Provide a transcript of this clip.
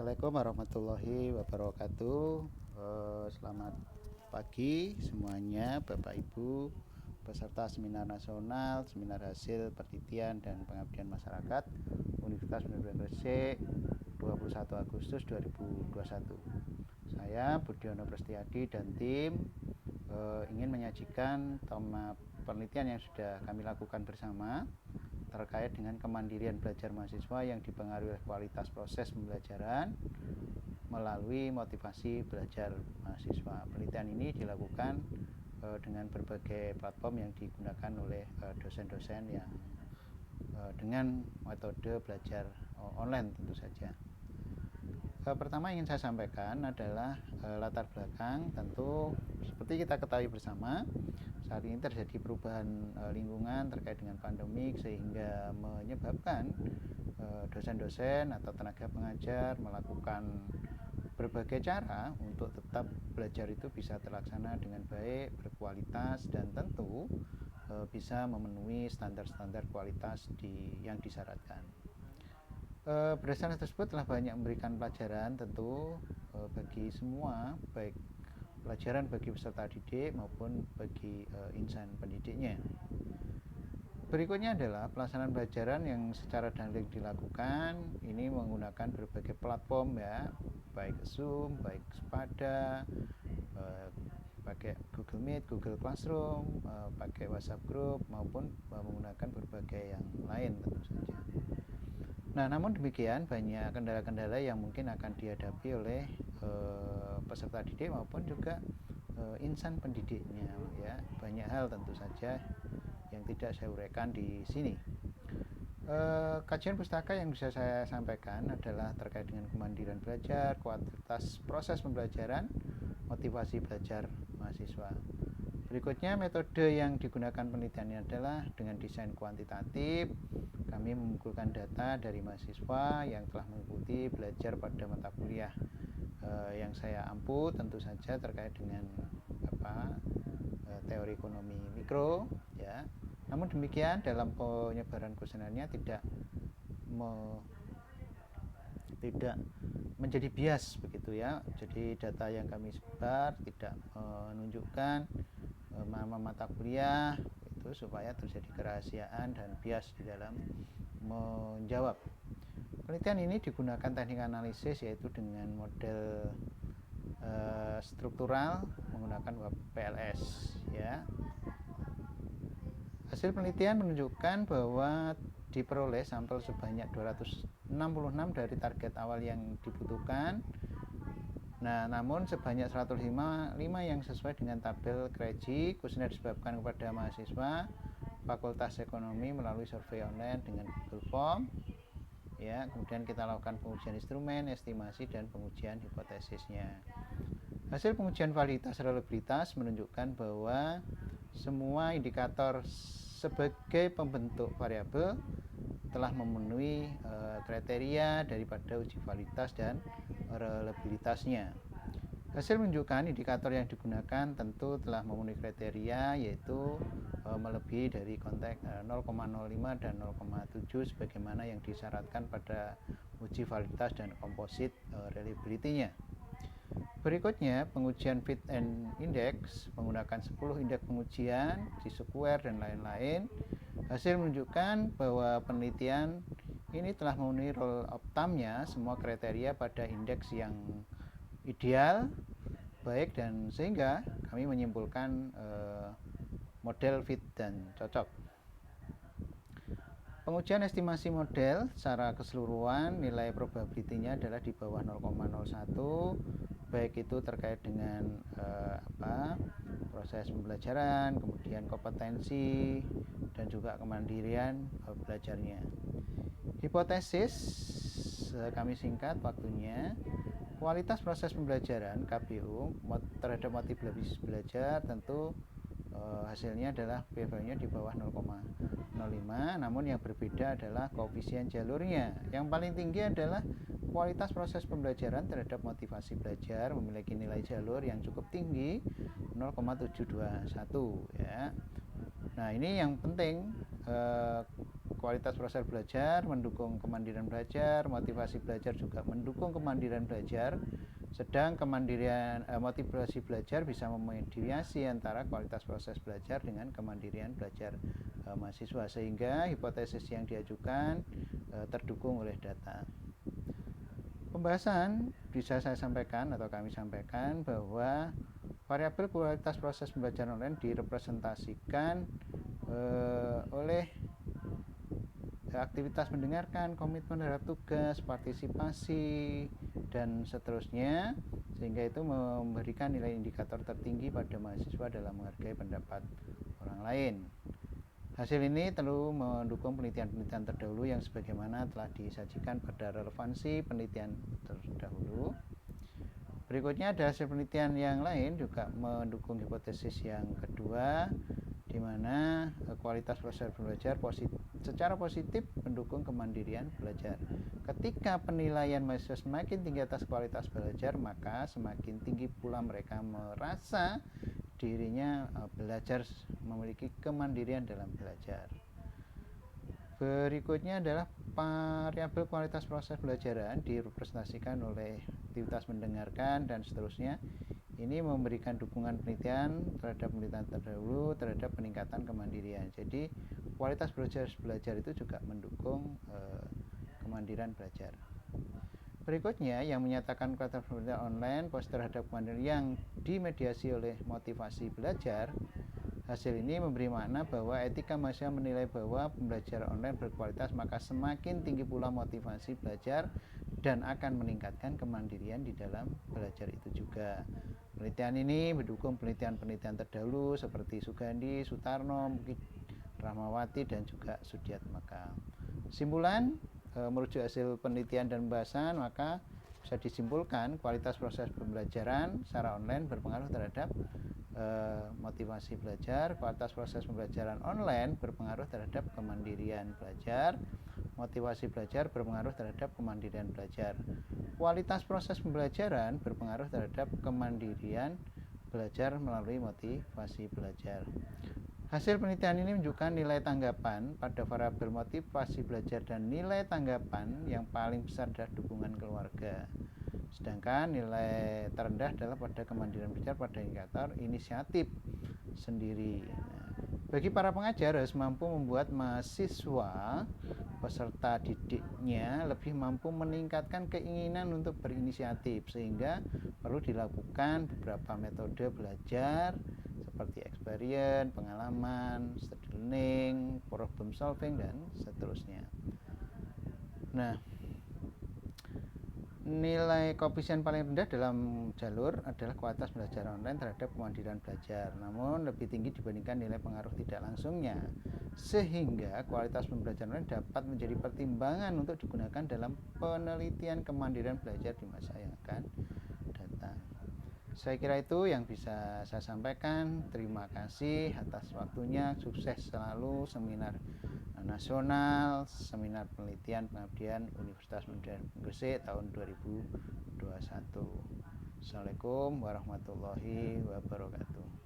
Assalamualaikum warahmatullahi wabarakatuh. Selamat pagi semuanya, Bapak Ibu, peserta seminar nasional, seminar hasil penelitian dan pengabdian masyarakat Universitas Pendidikan Gresik 21 Agustus 2021. Saya Budiono Prestiyadi dan tim ingin menyajikan tema penelitian yang sudah kami lakukan bersama terkait dengan kemandirian belajar mahasiswa yang dipengaruhi oleh kualitas proses pembelajaran melalui motivasi belajar mahasiswa. Penelitian ini dilakukan dengan berbagai platform yang digunakan oleh dosen-dosen yang dengan metode belajar online tentu saja. Pertama ingin saya sampaikan adalah latar belakang. Tentu seperti kita ketahui bersama, saat ini terjadi perubahan lingkungan terkait dengan pandemik sehingga menyebabkan dosen-dosen atau tenaga pengajar melakukan berbagai cara untuk tetap belajar itu bisa terlaksana dengan baik, berkualitas, dan tentu bisa memenuhi standar-standar kualitas yang disyaratkan. Berdasarkan tersebut telah banyak memberikan pelajaran tentu bagi semua, baik pelajaran bagi peserta didik maupun bagi insan pendidiknya. Berikutnya adalah pelaksanaan pelajaran yang secara daring dilakukan. Ini menggunakan berbagai platform ya, baik Zoom, baik Spada, pakai Google Meet, Google Classroom, pakai WhatsApp Group maupun menggunakan berbagai yang lain tentu saja. Nah, namun demikian banyak kendala-kendala yang mungkin akan dihadapi oleh peserta didik maupun juga insan pendidiknya ya. Banyak hal tentu saja yang tidak saya uraikan di sini. Kajian pustaka yang bisa saya sampaikan adalah terkait dengan kemandirian belajar, kualitas proses pembelajaran, motivasi belajar mahasiswa. Berikutnya, metode yang digunakan penelitiannya adalah dengan desain kuantitatif. Kami mengumpulkan data dari mahasiswa yang telah mengikuti belajar pada mata kuliah yang saya ampu tentu saja terkait dengan teori ekonomi mikro ya. Namun demikian dalam penyebaran kuesionernya tidak menjadi bias begitu ya. Jadi data yang kami sebar tidak menunjukkan nama mata kuliah itu supaya terjadi kerahasiaan dan bias di dalam menjawab. Penelitian ini digunakan teknik analisis yaitu dengan model struktural menggunakan PLS ya. Hasil penelitian menunjukkan bahwa diperoleh sampel sebanyak 266 dari target awal yang dibutuhkan. Nah, namun sebanyak 105 yang sesuai dengan tabel Krejci. Kuesioner disebabkan kepada mahasiswa Fakultas Ekonomi melalui survei online dengan Google Form. Ya, kemudian kita lakukan pengujian instrumen, estimasi, dan pengujian hipotesisnya. Hasil pengujian validitas reliabilitas menunjukkan bahwa semua indikator sebagai pembentuk variabel telah memenuhi kriteria daripada uji validitas dan reliabilitasnya. Hasil menunjukkan indikator yang digunakan tentu telah memenuhi kriteria yaitu melebihi dari konteks 0,05 dan 0,7 sebagaimana yang disyaratkan pada uji validitas dan komposit reliability-nya. Berikutnya, pengujian fit and index menggunakan 10 indeks pengujian, T-square dan lain-lain. Hasil menunjukkan bahwa penelitian ini telah memenuhi rule of thumb-nya semua kriteria pada indeks yang ideal, baik, dan sehingga kami menyimpulkan model fit dan cocok. Pengujian estimasi model secara keseluruhan nilai probability-nya adalah di bawah 0,01, baik itu terkait dengan proses pembelajaran, kemudian kompetensi, dan juga kemandirian belajarnya. Hipotesis kami singkat waktunya. Kualitas proses pembelajaran KPU terhadap motivasi belajar tentu hasilnya adalah p-value-nya di bawah 0,05, namun yang berbeda adalah koefisien jalurnya. Yang paling tinggi adalah kualitas proses pembelajaran terhadap motivasi belajar memiliki nilai jalur yang cukup tinggi 0,721 ya. Nah, ini yang penting kualitas proses belajar mendukung kemandirian belajar, motivasi belajar juga mendukung kemandirian belajar. Sedang kemandirian motivasi belajar bisa memediasi antara kualitas proses belajar dengan kemandirian belajar mahasiswa, sehingga hipotesis yang diajukan terdukung oleh data. Pembahasan bisa saya sampaikan atau kami sampaikan bahwa variabel kualitas proses pembelajaran online direpresentasikan oleh aktivitas mendengarkan, komitmen terhadap tugas, partisipasi, dan seterusnya, sehingga itu memberikan nilai indikator tertinggi pada mahasiswa dalam menghargai pendapat orang lain. Hasil ini tentu mendukung penelitian-penelitian terdahulu yang sebagaimana telah disajikan pada relevansi penelitian terdahulu. Berikutnya ada hasil penelitian yang lain juga mendukung hipotesis yang kedua, di mana kualitas proses belajar secara positif mendukung kemandirian belajar. Ketika penilaian mahasiswa semakin tinggi atas kualitas belajar, maka semakin tinggi pula mereka merasa dirinya belajar memiliki kemandirian dalam belajar. Berikutnya adalah variabel kualitas proses pembelajaran direpresentasikan oleh aktivitas mendengarkan dan seterusnya. Ini memberikan dukungan penelitian terhadap penelitian terdahulu terhadap peningkatan kemandirian. Jadi kualitas belajar itu juga mendukung kemandirian belajar. Berikutnya yang menyatakan kualitas belajar online positif terhadap kemandirian yang dimediasi oleh motivasi belajar. Hasil ini memberi makna bahwa etika mahasiswa menilai bahwa pembelajaran online berkualitas, maka semakin tinggi pula motivasi belajar dan akan meningkatkan kemandirian di dalam belajar itu juga. Penelitian ini mendukung penelitian-penelitian terdahulu seperti Sugandi, Sutarno, Rahmawati, dan juga Sudiatmaka. Simpulan, merujuk hasil penelitian dan pembahasan, maka bisa disimpulkan kualitas proses pembelajaran secara online berpengaruh terhadap motivasi belajar. Kualitas proses pembelajaran online berpengaruh terhadap kemandirian belajar. Motivasi belajar berpengaruh terhadap kemandirian belajar. Kualitas proses pembelajaran berpengaruh terhadap kemandirian belajar melalui motivasi belajar. Hasil penelitian ini menunjukkan nilai tanggapan pada variabel motivasi belajar dan nilai tanggapan yang paling besar adalah dukungan keluarga. Sedangkan nilai terendah adalah pada kemandirian belajar pada indikator inisiatif sendiri. Bagi para pengajar harus mampu membuat mahasiswa peserta didiknya lebih mampu meningkatkan keinginan untuk berinisiatif, sehingga perlu dilakukan beberapa metode belajar seperti experience, pengalaman, study learning, problem solving, dan seterusnya. Nah, nilai koefisien paling rendah dalam jalur adalah kualitas belajar online terhadap kemandirian belajar, namun lebih tinggi dibandingkan nilai pengaruh tidak langsungnya, sehingga kualitas pembelajaran online dapat menjadi pertimbangan untuk digunakan dalam penelitian kemandirian belajar di masa yang akan datang. Saya kira itu yang bisa saya sampaikan. Terima kasih atas waktunya. Sukses selalu seminar nasional, seminar penelitian pengabdian Universitas Modern Gresik tahun 2021. Assalamualaikum warahmatullahi wabarakatuh.